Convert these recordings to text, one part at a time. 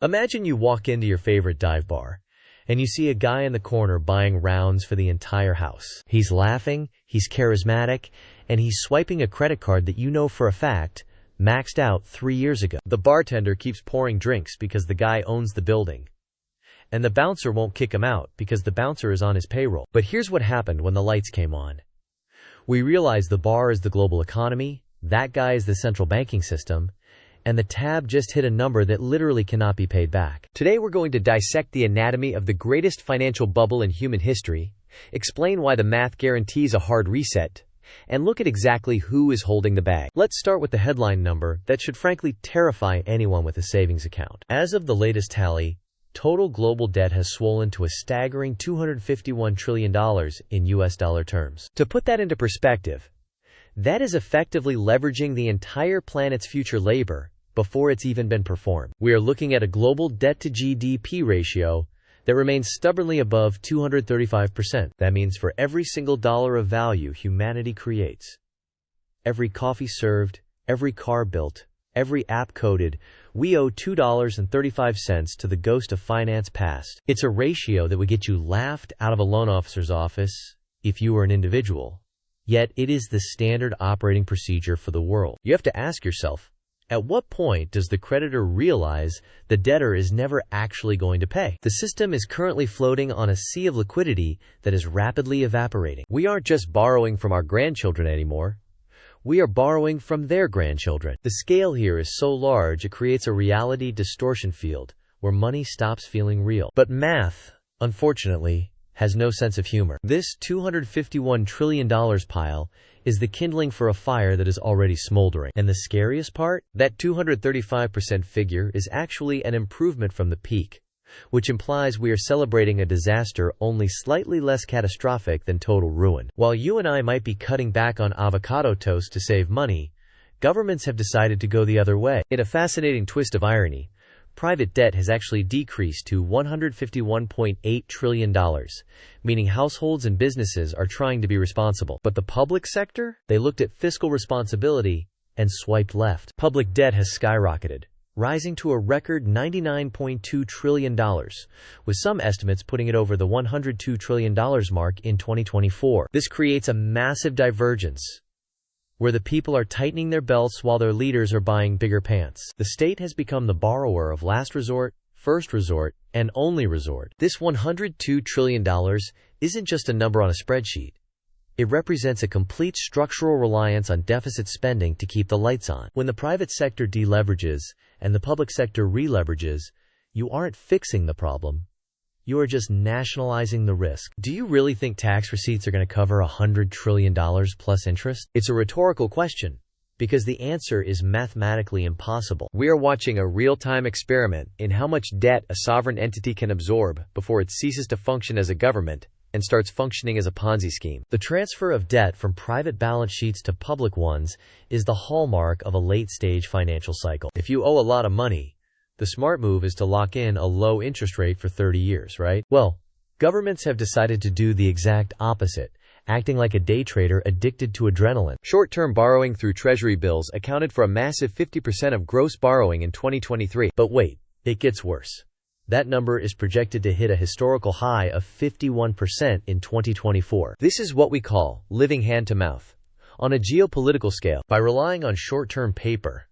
Imagine you walk into your favorite dive bar, and you see a guy in the corner buying rounds for the entire house. He's laughing, he's charismatic, and he's swiping a credit card that you know for a fact maxed out 3 years ago. The bartender keeps pouring drinks because the guy owns the building, and the bouncer won't kick him out because the bouncer is on his payroll. But here's what happened when the lights came on. We realized the bar is the global economy, that guy is the central banking system, and the tab just hit a number that literally cannot be paid back. Today we're going to dissect the anatomy of the greatest financial bubble in human history, explain why the math guarantees a hard reset, and look at exactly who is holding the bag. Let's start with the headline number that should frankly terrify anyone with a savings account. As of the latest tally, total global debt has swollen to a staggering $251 trillion in US dollar terms. To put that into perspective, that is effectively leveraging the entire planet's future labor before it's even been performed. We are looking at a global debt-to-GDP ratio that remains stubbornly above 235%. That means for every single dollar of value humanity creates, every coffee served, every car built, every app coded, we owe $2.35 to the ghost of finance past. It's a ratio that would get you laughed out of a loan officer's office if you were an individual. Yet it is the standard operating procedure for the world. You have to ask yourself, at what point does the creditor realize the debtor is never actually going to pay? The system is currently floating on a sea of liquidity that is rapidly evaporating. We aren't just borrowing from our grandchildren anymore. We are borrowing from their grandchildren. The scale here is so large it creates a reality distortion field where money stops feeling real. But math, unfortunately, has no sense of humor. This $251 trillion pile is the kindling for a fire that is already smoldering. And the scariest part? That 235% figure is actually an improvement from the peak, which implies we are celebrating a disaster only slightly less catastrophic than total ruin. While you and I might be cutting back on avocado toast to save money, governments have decided to go the other way. In a fascinating twist of irony, private debt has actually decreased to $151.8 trillion, meaning households and businesses are trying to be responsible. But the public sector? They looked at fiscal responsibility and swiped left. Public debt has skyrocketed, rising to a record $99.2 trillion, with some estimates putting it over the $102 trillion mark in 2024. This creates a massive divergence, where the people are tightening their belts while their leaders are buying bigger pants. The state has become the borrower of last resort, first resort, and only resort. This $102 trillion isn't just a number on a spreadsheet. It represents a complete structural reliance on deficit spending to keep the lights on. When the private sector deleverages and the public sector releverages, you aren't fixing the problem. You are just nationalizing the risk. Do you really think tax receipts are going to cover $100 trillion plus interest? It's a rhetorical question, because the answer is mathematically impossible. We are watching a real-time experiment in how much debt a sovereign entity can absorb before it ceases to function as a government and starts functioning as a Ponzi scheme. The transfer of debt from private balance sheets to public ones is the hallmark of a late-stage financial cycle. If you owe a lot of money, the smart move is to lock in a low interest rate for 30 years, right? Well, governments have decided to do the exact opposite, acting like a day trader addicted to adrenaline. Short-term borrowing through treasury bills accounted for a massive 50% of gross borrowing in 2023. But wait, it gets worse. That number is projected to hit a historical high of 51% in 2024. This is what we call living hand to mouth. On a geopolitical scale, by relying on short-term paper,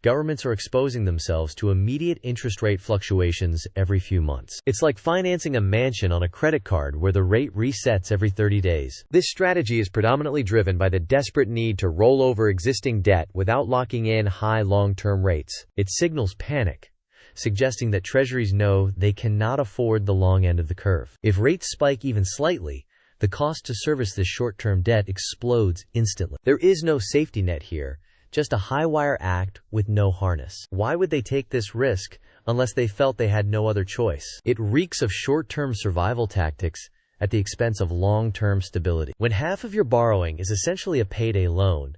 governments are exposing themselves to immediate interest rate fluctuations every few months. It's like financing a mansion on a credit card where the rate resets every 30 days. This strategy is predominantly driven by the desperate need to roll over existing debt without locking in high long-term rates. It signals panic, suggesting that treasuries know they cannot afford the long end of the curve. If rates spike even slightly, the cost to service this short-term debt explodes instantly. There is no safety net here, just a high-wire act with no harness. Why would they take this risk unless they felt they had no other choice? It reeks of short-term survival tactics at the expense of long-term stability. When half of your borrowing is essentially a payday loan,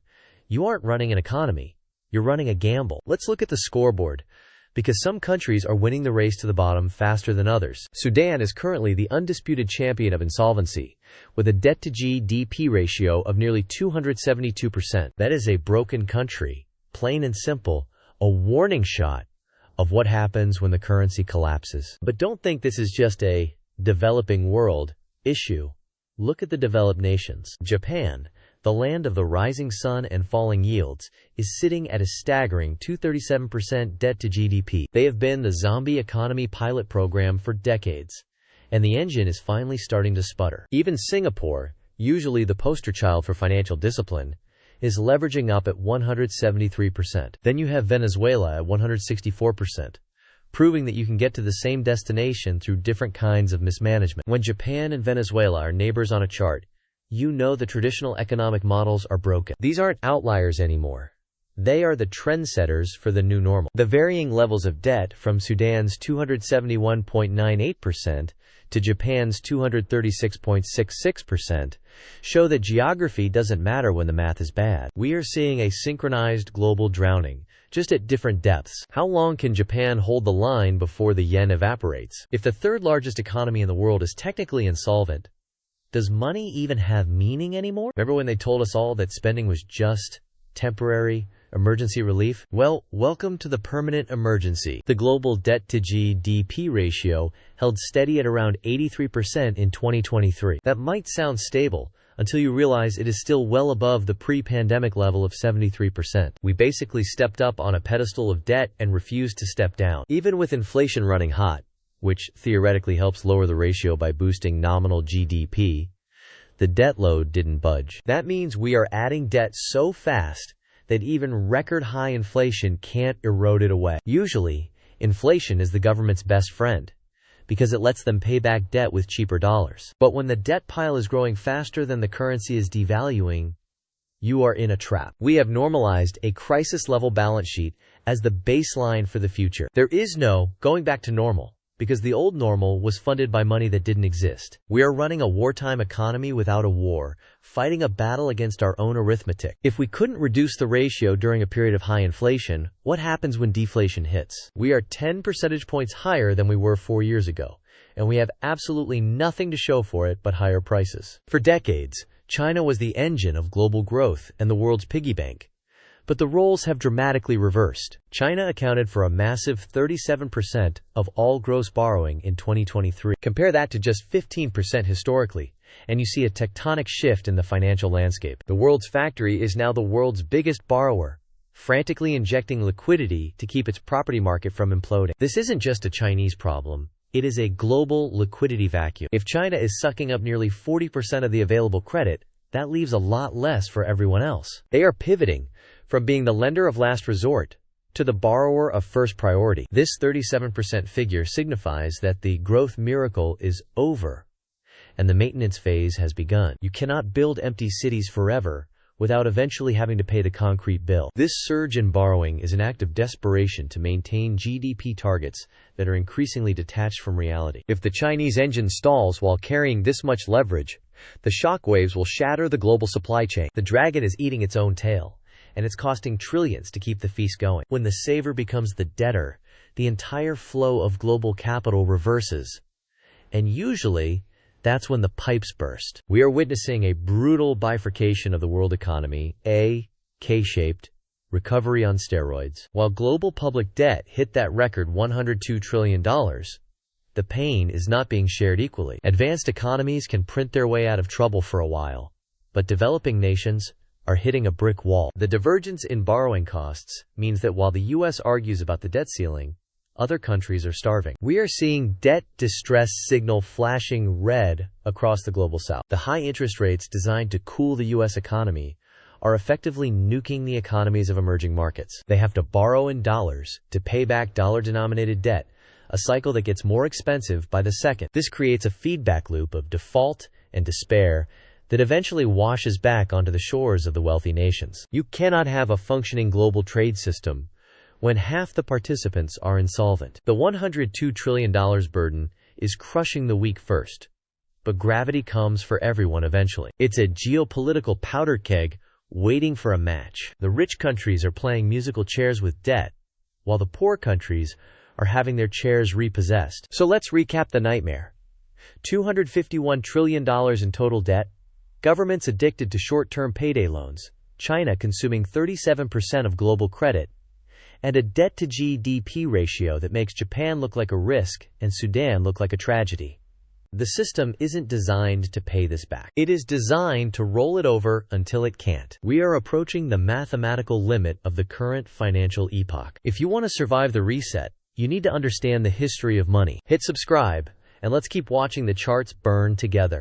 you aren't running an economy, you're running a gamble. Let's look at the scoreboard, because some countries are winning the race to the bottom faster than others. Sudan is currently the undisputed champion of insolvency, with a debt-to-GDP ratio of nearly 272%. That is a broken country, plain and simple, a warning shot of what happens when the currency collapses. But don't think this is just a developing world issue. Look at the developed nations. Japan, the land of the rising sun and falling yields, is sitting at a staggering 237% debt to GDP. They have been the zombie economy pilot program for decades, and the engine is finally starting to sputter. Even Singapore, usually the poster child for financial discipline, is leveraging up at 173%. Then you have Venezuela at 164%, proving that you can get to the same destination through different kinds of mismanagement. When Japan and Venezuela are neighbors on a chart, you know the traditional economic models are broken. These aren't outliers anymore. They are the trendsetters for the new normal. The varying levels of debt from Sudan's 271.98% to Japan's 236.66% show that geography doesn't matter when the math is bad. We are seeing a synchronized global drowning, just at different depths. How long can Japan hold the line before the yen evaporates? If the third largest economy in the world is technically insolvent, does money even have meaning anymore? Remember when they told us all that spending was just temporary emergency relief? Well, welcome to the permanent emergency. The global debt to GDP ratio held steady at around 83% in 2023. That might sound stable until you realize it is still well above the pre-pandemic level of 73%. We basically stepped up on a pedestal of debt and refused to step down. Even with inflation running hot, which theoretically helps lower the ratio by boosting nominal GDP, the debt load didn't budge. That means we are adding debt so fast that even record-high inflation can't erode it away. Usually, inflation is the government's best friend, because it lets them pay back debt with cheaper dollars. But when the debt pile is growing faster than the currency is devaluing, you are in a trap. We have normalized a crisis-level balance sheet as the baseline for the future. There is no going back to normal, because the old normal was funded by money that didn't exist. We are running a wartime economy without a war, fighting a battle against our own arithmetic. If we couldn't reduce the ratio during a period of high inflation, what happens when deflation hits? We are 10 percentage points higher than we were 4 years ago, and we have absolutely nothing to show for it but higher prices. For decades, China was the engine of global growth and the world's piggy bank. But the roles have dramatically reversed. China accounted for a massive 37% of all gross borrowing in 2023. Compare that to just 15% historically, and you see a tectonic shift in the financial landscape. The world's factory is now the world's biggest borrower, frantically injecting liquidity to keep its property market from imploding. This isn't just a Chinese problem. It is a global liquidity vacuum. If China is sucking up nearly 40% of the available credit, that leaves a lot less for everyone else. They are pivoting from being the lender of last resort to the borrower of first priority. This 37% figure signifies that the growth miracle is over and the maintenance phase has begun. You cannot build empty cities forever without eventually having to pay the concrete bill. This surge in borrowing is an act of desperation to maintain GDP targets that are increasingly detached from reality. If the Chinese engine stalls while carrying this much leverage, the shockwaves will shatter the global supply chain. The dragon is eating its own tail, and it's costing trillions to keep the feast going. When the saver becomes the debtor, the entire flow of global capital reverses, and usually, that's when the pipes burst. We are witnessing a brutal bifurcation of the world economy, a K-shaped recovery on steroids. While global public debt hit that record $102 trillion, the pain is not being shared equally. Advanced economies can print their way out of trouble for a while, but developing nations are hitting a brick wall. The divergence in borrowing costs means that while the U.S. argues about the debt ceiling, other countries are starving. We are seeing debt distress signal flashing red across the global south. The high interest rates designed to cool the U.S. economy are effectively nuking the economies of emerging markets. They have to borrow in dollars to pay back dollar-denominated debt, a cycle that gets more expensive by the second. This creates a feedback loop of default and despair that eventually washes back onto the shores of the wealthy nations. You cannot have a functioning global trade system when half the participants are insolvent. The $102 trillion burden is crushing the weak first, but gravity comes for everyone eventually. It's a geopolitical powder keg waiting for a match. The rich countries are playing musical chairs with debt, while the poor countries are having their chairs repossessed. So let's recap the nightmare. $251 trillion in total debt, governments addicted to short-term payday loans, China consuming 37% of global credit, and a debt-to-GDP ratio that makes Japan look like a risk and Sudan look like a tragedy. The system isn't designed to pay this back. It is designed to roll it over until it can't. We are approaching the mathematical limit of the current financial epoch. If you want to survive the reset, you need to understand the history of money. Hit subscribe, and let's keep watching the charts burn together.